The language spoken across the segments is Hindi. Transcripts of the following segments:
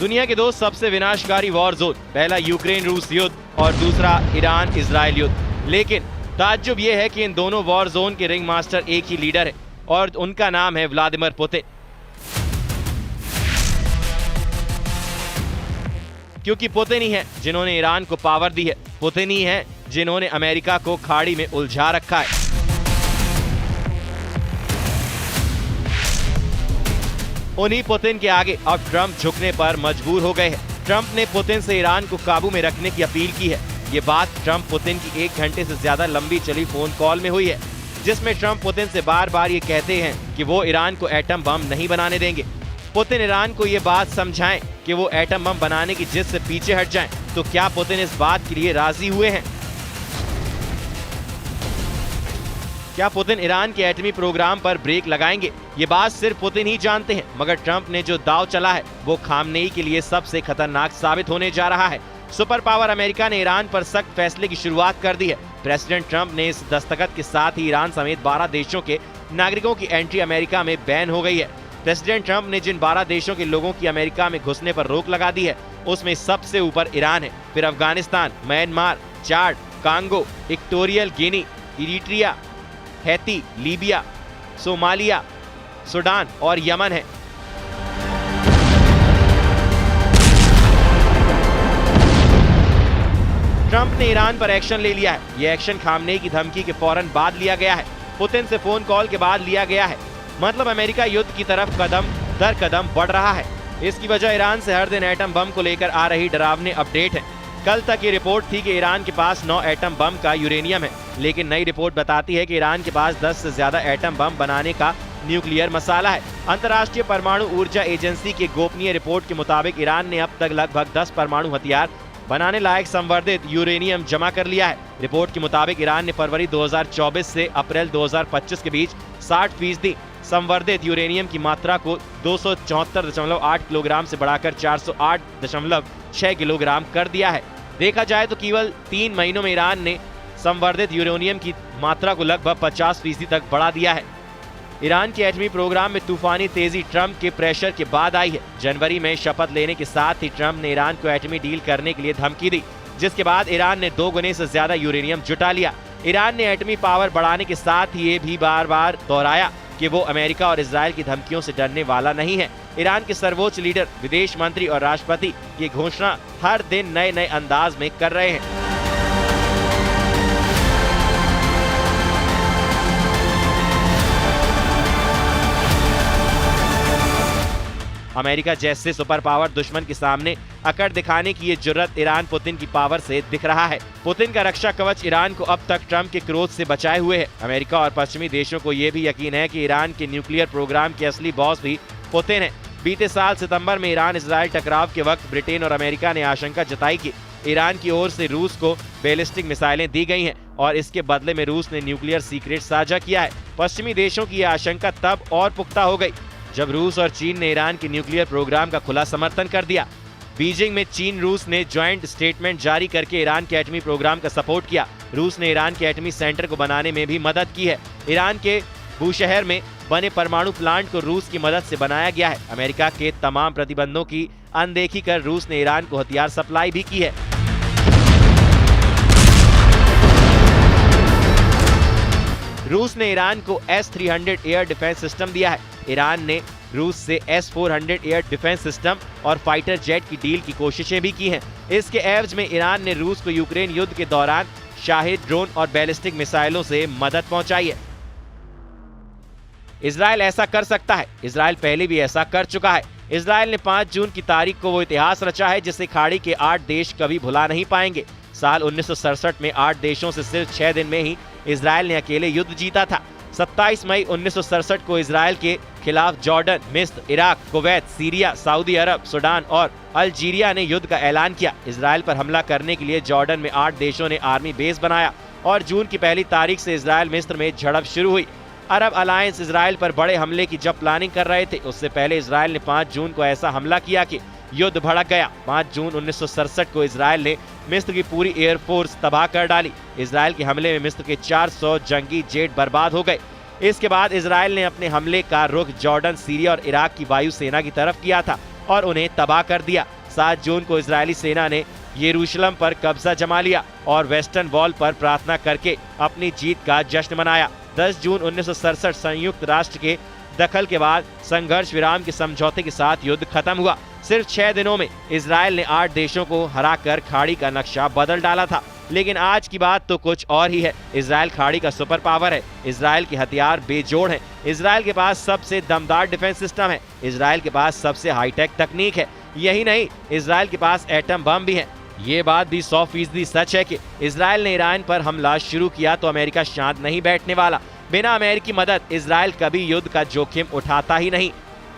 दुनिया के दो सबसे विनाशकारी वॉर जोन, पहला यूक्रेन रूस युद्ध और दूसरा ईरान इजराइल युद्ध। लेकिन ताज्जुब यह है कि इन दोनों वॉर जोन के रिंग मास्टर एक ही लीडर है और उनका नाम है व्लादिमीर पुतिन। क्योंकि पुतिन ही है जिन्होंने ईरान को पावर दी है, पुतिन ही है जिन्होंने अमेरिका को खाड़ी में उलझा रखा है। उन्हीं पुतिन के आगे अब ट्रंप झुकने पर मजबूर हो गए हैं। ट्रंप ने पुतिन से ईरान को काबू में रखने की अपील की है। ये बात ट्रंप पुतिन की 1 घंटे से ज्यादा लंबी चली फोन कॉल में हुई है, जिसमें ट्रंप पुतिन से बार बार ये कहते हैं कि वो ईरान को एटम बम नहीं बनाने देंगे। पुतिन ईरान को ये बात समझाएं कि वो एटम बम बनाने की जिद से पीछे हट जाएं। तो क्या पुतिन इस बात के लिए राजी हुए हैं? क्या पुतिन ईरान के एटमी प्रोग्राम पर ब्रेक लगाएंगे? ये बात सिर्फ पुतिन ही जानते हैं, मगर ट्रंप ने जो दांव चला है वो खामनेई के लिए सबसे खतरनाक साबित होने जा रहा है। सुपर पावर अमेरिका ने ईरान पर सख्त फैसले की शुरुआत कर दी है। प्रेसिडेंट ट्रंप ने इस दस्तखत के साथ ही ईरान समेत 12 देशों के नागरिकों की एंट्री अमेरिका में बैन हो गई है। प्रेसिडेंट ट्रंप ने जिन 12 देशों के लोगों की अमेरिका में घुसने पर रोक लगा दी है, उसमें सबसे ऊपर ईरान है, फिर Afghanistan, Myanmar, Chad, Congo, Equatorial Guinea, Eritrea, Haiti, Libya, Somalia, Sudan और यमन है। ट्रंप ने ईरान पर एक्शन ले लिया है। यह एक्शन खामनेई की धमकी के फौरन बाद लिया गया है, पुतिन से फोन कॉल के बाद लिया गया है। मतलब अमेरिका युद्ध की तरफ कदम दर कदम बढ़ रहा है। इसकी वजह ईरान से हर दिन एटम बम को लेकर आ रही डरावनी अपडेट है। कल तक ये रिपोर्ट थी कि ईरान के पास 9 एटम बम का यूरेनियम है, लेकिन नई रिपोर्ट बताती है कि ईरान के पास 10 से ज्यादा एटम बम बनाने का न्यूक्लियर मसाला है। अंतर्राष्ट्रीय परमाणु ऊर्जा एजेंसी की गोपनीय रिपोर्ट के मुताबिक ईरान ने अब तक लगभग 10 परमाणु हथियार बनाने लायक संवर्धित यूरेनियम जमा कर लिया है। रिपोर्ट के मुताबिक ईरान ने फरवरी 2024 से अप्रैल 2025 के बीच 60% संवर्धित यूरेनियम की मात्रा को 274.8 किलोग्राम से बढ़ाकर 408.6 किलोग्राम कर दिया है। देखा जाए तो केवल 3 महीनों में ईरान ने संवर्धित यूरेनियम की मात्रा को लगभग 50% तक बढ़ा दिया है। ईरान के एटमी प्रोग्राम में तूफानी तेजी ट्रंप के प्रेशर के बाद आई है। जनवरी में शपथ लेने के साथ ही ट्रंप ने ईरान को एटमी डील करने के लिए धमकी दी, जिसके बाद ईरान ने 2 गुने से ज्यादा यूरेनियम जुटा लिया। ईरान ने एटमी पावर बढ़ाने के साथ ही ये भी बार बार दोहराया कि वो अमेरिका और इजराइल की धमकियों से डरने वाला नहीं है। ईरान के सर्वोच्च लीडर, विदेश मंत्री और राष्ट्रपति ये घोषणा हर दिन नए नए अंदाज में कर रहे हैं। अमेरिका जैसे सुपर पावर दुश्मन के सामने अकड़ दिखाने की ये जुर्रत ईरान पुतिन की पावर से दिख रहा है। पुतिन का रक्षा कवच ईरान को अब तक ट्रंप के क्रोध से बचाए हुए है। अमेरिका और पश्चिमी देशों को ये भी यकीन है कि ईरान के न्यूक्लियर प्रोग्राम के असली बॉस भी पुतिन है। बीते साल सितंबर में ईरान इजराइल टकराव के वक्त ब्रिटेन और अमेरिका ने आशंका जताई कि ईरान की ओर से रूस को बैलिस्टिक मिसाइलें दी गई हैं और इसके बदले में रूस ने न्यूक्लियर सीक्रेट साझा किया है। पश्चिमी देशों की यह आशंका तब और पुख्ता हो गई जब रूस और चीन ने ईरान के न्यूक्लियर प्रोग्राम का खुला समर्थन कर दिया। बीजिंग में चीन रूस ने ज्वाइंट स्टेटमेंट जारी करके ईरान के एटमी प्रोग्राम का सपोर्ट किया। रूस ने ईरान के एटमी सेंटर को बनाने में भी मदद की है। ईरान के बूशहर में बने परमाणु प्लांट को रूस की मदद से बनाया गया है। अमेरिका के तमाम प्रतिबंधों की अनदेखी कर रूस ने ईरान को हथियार सप्लाई भी की है। रूस ने ईरान को S-300 एयर डिफेंस सिस्टम दिया है। ईरान ने रूस से S-400 एयर डिफेंस सिस्टम और फाइटर जेट की डील की कोशिशें भी की हैं। इसके एवज में ईरान ने रूस को यूक्रेन युद्ध के दौरान शाहिद ड्रोन और बैलिस्टिक मिसाइलों से मदद पहुंचाई है। इजराइल ऐसा कर सकता है। इजराइल पहले भी ऐसा कर चुका है। इजराइल ने 5 जून की तारीख को वो इतिहास रचा है जिसे खाड़ी के 8 देश कभी भुला नहीं पाएंगे। साल 1967 में 8 देशों से सिर्फ 6 दिन में ही इजराइल ने अकेले युद्ध जीता था। 27 मई 1967 को इजराइल के खिलाफ जॉर्डन, मिस्र, इराक, कुवैत, सीरिया, सऊदी अरब, सूडान और अल्जीरिया ने युद्ध का ऐलान किया। इजराइल पर हमला करने के लिए जॉर्डन में 8 देशों ने आर्मी बेस बनाया और जून की पहली तारीख से इजराइल मिस्र में झड़प शुरू हुई। अरब अलायंस इजराइल पर बड़े हमले की जब प्लानिंग कर रहे थे, उससे पहले इजराइल ने 5 जून को ऐसा हमला किया कि युद्ध भड़क गया। 5 जून 1967 को इजराइल ने मिस्र की पूरी एयरफोर्स तबाह कर डाली। इजराइल के हमले में मिस्र के 400 जंगी जेट बर्बाद हो गए। इसके बाद इजराइल ने अपने हमले का रुख जॉर्डन, सीरिया और इराक की वायु सेना की तरफ किया था और उन्हें तबाह कर दिया। 7 जून को इजरायली सेना ने यरूशलेम पर कब्जा जमा लिया और वेस्टर्न वॉल पर प्रार्थना करके अपनी जीत का जश्न मनाया। 10 जून 1967 संयुक्त राष्ट्र के दखल के बाद संघर्ष विराम के समझौते के साथ युद्ध खत्म हुआ। सिर्फ 6 दिनों में इजराइल ने 8 देशों को हराकर खाड़ी का नक्शा बदल डाला था। लेकिन आज की बात तो कुछ और ही है। इजराइल खाड़ी का सुपर पावर है। इजराइल के हथियार बेजोड़ हैं। इजराइल के पास सबसे दमदार डिफेंस सिस्टम है। इजराइल के पास सबसे हाईटेक तकनीक है। यही नहीं, इजराइल के पास एटम बम भी है। ये बात भी 100% सच है कि इजराइल ने ईरान पर हमला शुरू किया तो अमेरिका शांत नहीं बैठने वाला। बिना अमेरिकी मदद इजराइल कभी युद्ध का जोखिम उठाता ही नहीं।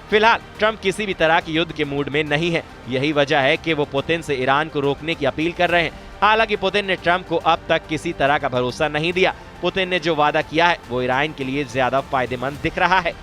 फिलहाल ट्रंप किसी भी तरह के युद्ध के मूड में नहीं है। यही वजह है कि वो पुतिन से ईरान को रोकने की अपील कर रहे हैं। हालांकि पुतिन ने ट्रंप को अब तक किसी तरह का भरोसा नहीं दिया। पुतिन ने जो वादा किया है वो ईरान के लिए ज्यादा फायदेमंद दिख रहा है।